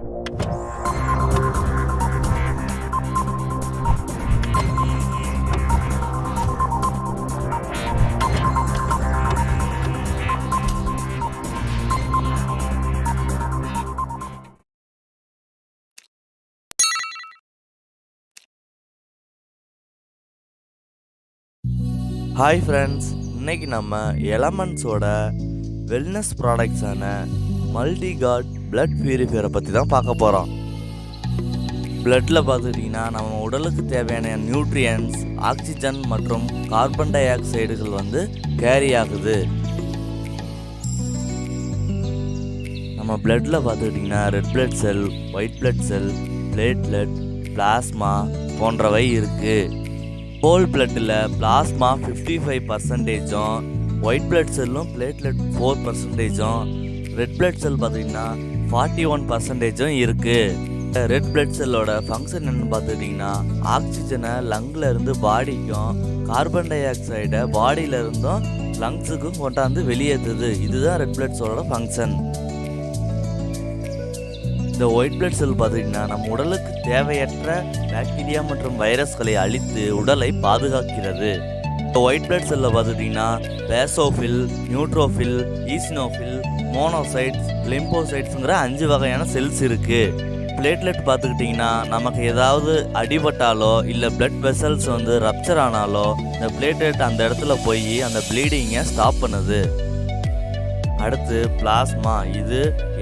Hi friends, இன்னைக்கு நம்ம எலமெண்ட்ஸோட wellness ப்ராடக்ட்ஸான மல்டிகார்ட் blood பியூரிஃபையரை பற்றி தான் பார்க்க போகிறோம். பிளட்டில் பார்த்துக்கிட்டிங்கன்னா நம்ம உடலுக்கு தேவையான நியூட்ரியன்ஸ், ஆக்சிஜன் மற்றும் கார்பன் டை ஆக்சைடுகள் கேரி ஆகுது. நம்ம பிளட்டில் பார்த்துக்கிட்டிங்கன்னா red blood cell, white blood cell, platelet, plasma போன்றவை இருக்குது. ஹோல் பிளட்டில் பிளாஸ்மா 55%, ஒயிட் பிளட் செல்லும் பிளேட்லெட் 4%, ரெட் பிளட் செல் பார்த்திங்கன்னா 41% இருக்குது. ரெட் பிளட் செல்லோட ஃபங்க்ஷன் என்னன்னு பார்த்துக்கிட்டிங்கன்னா ஆக்சிஜனை லங்கில் இருந்து பாடிக்கும், கார்பன் டை ஆக்சைடை பாடியில இருந்தும் லங்ஸுக்கும் கொண்டாந்து வெளியேற்றுது. இதுதான் ரெட் பிளட் செல்லோட ஃபங்க்ஷன். இந்த ஒயிட் பிளட் செல் பார்த்திங்கன்னா நம்ம உடலுக்கு தேவையற்ற பாக்டீரியா மற்றும் வைரஸ்களை அழித்து உடலை பாதுகாக்கிறது. இந்த ஒயிட் பிளட் செல்லில் பார்த்துட்டிங்கன்னா பேசோஃபில், நியூட்ரோஃபில், ஈசினோஃபில், மோனோசைட்ஸ், லிம்போசைட்ஸுங்கிற 5 வகையான செல்ஸ் இருக்குது. பிளேட்லெட் பார்த்துக்கிட்டிங்கன்னா நமக்கு ஏதாவது அடிபட்டாலோ இல்லை பிளட் வெசல்ஸ் ரப்சர் ஆனாலோ இந்த பிளேட்லெட் அந்த இடத்துல போய் அந்த ப்ளீடிங்கை ஸ்டாப் பண்ணுது. அடுத்து பிளாஸ்மா, இது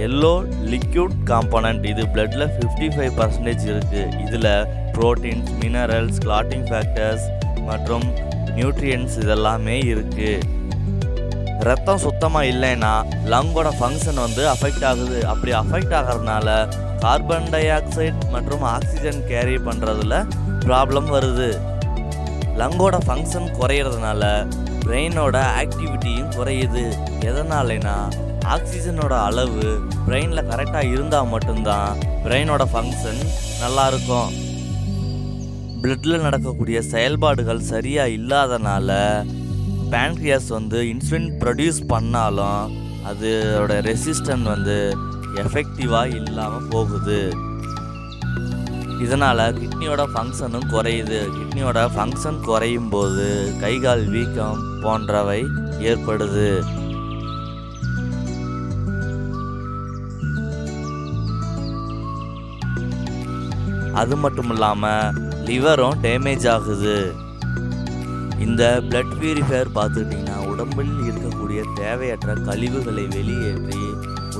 எல்லோ லிக்யூட் காம்போனன்ட். இது பிளட்டில் 55% இருக்குது. இதில் ப்ரோட்டீன்ஸ், மினரல்ஸ், கிளாட்டிங் ஃபேக்டர்ஸ் மற்றும் நியூட்ரியன்ஸ் இதெல்லாமே இருக்குது. ரத்தம் சுத்தமாக இல்லைன்னா லங்கோட ஃபங்க்ஷன் அஃபெக்ட் ஆகுது. அப்படி அஃபெக்ட் ஆகிறதுனால கார்பன் டை ஆக்சைடு மற்றும் ஆக்சிஜன் கேரி பண்ணுறதுல ப்ராப்ளம் வருது. லங்கோட ஃபங்க்ஷன் குறையிறதுனால பிரெயினோட ஆக்டிவிட்டியும் குறையுது. எதனாலனா ஆக்சிஜனோட அளவு பிரெயினில் கரெக்டாக இருந்தால் மட்டும்தான் பிரெயினோட ஃபங்க்ஷன் நல்லா இருக்கும். பிளட்டில் நடக்கக்கூடிய செயல்பாடுகள் சரியாக இல்லாதனால பேன்க்ரியாஸ் இன்சுலின் ப்ரொடியூஸ் பண்ணாலும் அதோட ரெசிஸ்டன்ட் எஃபெக்டிவாக இல்லாமல் போகுது. இதனால் கிட்னியோட ஃபங்க்ஷனும் குறையுது. கிட்னியோட ஃபங்க்ஷன் குறையும் போது கைகால் வீக்கம் போன்றவை ஏற்படுது. அது மட்டும் இல்லாமல் லிவரும் டேமேஜ் ஆகுது. இந்த பிளட் பியூரிஃபையர் பார்த்துக்கிட்டிங்கன்னா உடம்பில் இருக்கக்கூடிய தேவையற்ற கழிவுகளை வெளியேற்றி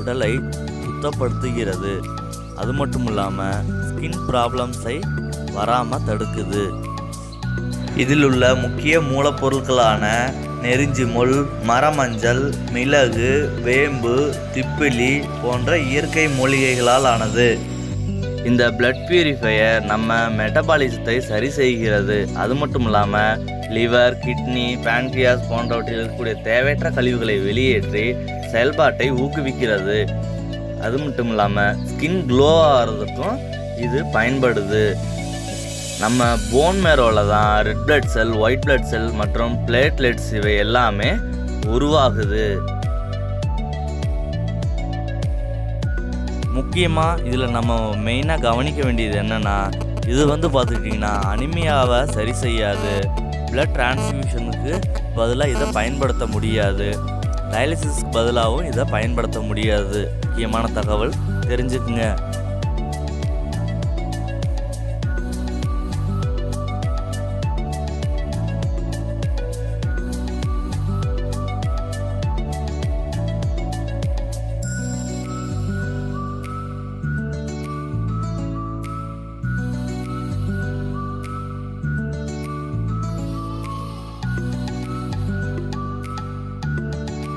உடலை சுத்தப்படுத்துகிறது. அது மட்டும் இல்லாமல் ஸ்கின் ப்ராப்ளம்ஸை வராமல் தடுக்குது. இதில் உள்ள முக்கிய மூலப்பொருட்களான நெருஞ்சி முள், மரமஞ்சள், மிளகு, வேம்பு, திப்பிலி போன்ற இயற்கை மூலிகைகளால் ஆனது. இந்த பிளட் பியூரிஃபையர் நம்ம மெட்டபாலிசத்தை சரி செய்கிறது. அது மட்டும் இல்லாமல் லிவர், கிட்னி, பேன்க்ரியாஸ் போன்றவற்றில் இருக்கக்கூடிய தேவையற்ற கழிவுகளை வெளியேற்றி செயல்பாட்டை ஊக்குவிக்கிறது. அது மட்டும் இல்லாமல் ஸ்கின் க்ளோ ஆகிறதுக்கும் இது பயன்படுது. நம்ம போன் மேரோவில் தான் red blood cell, white blood cell மற்றும் பிளேட்லெட்ஸ் இவை எல்லாமே உருவாகுது. முக்கியமாக இதில் நம்ம மெயினாக கவனிக்க வேண்டியது என்னென்னா இது பார்த்துக்கிட்டிங்கன்னா அனிமியாவை சரி செய்யாது. பிளட் டிரான்ஸ்ஃபியூஷனுக்கு பதிலாக இதை பயன்படுத்த முடியாது. டயாலிசிஸ்க்கு பதிலாகவும் இதை பயன்படுத்த முடியாது. முக்கியமான தகவல் தெரிஞ்சுக்குங்க.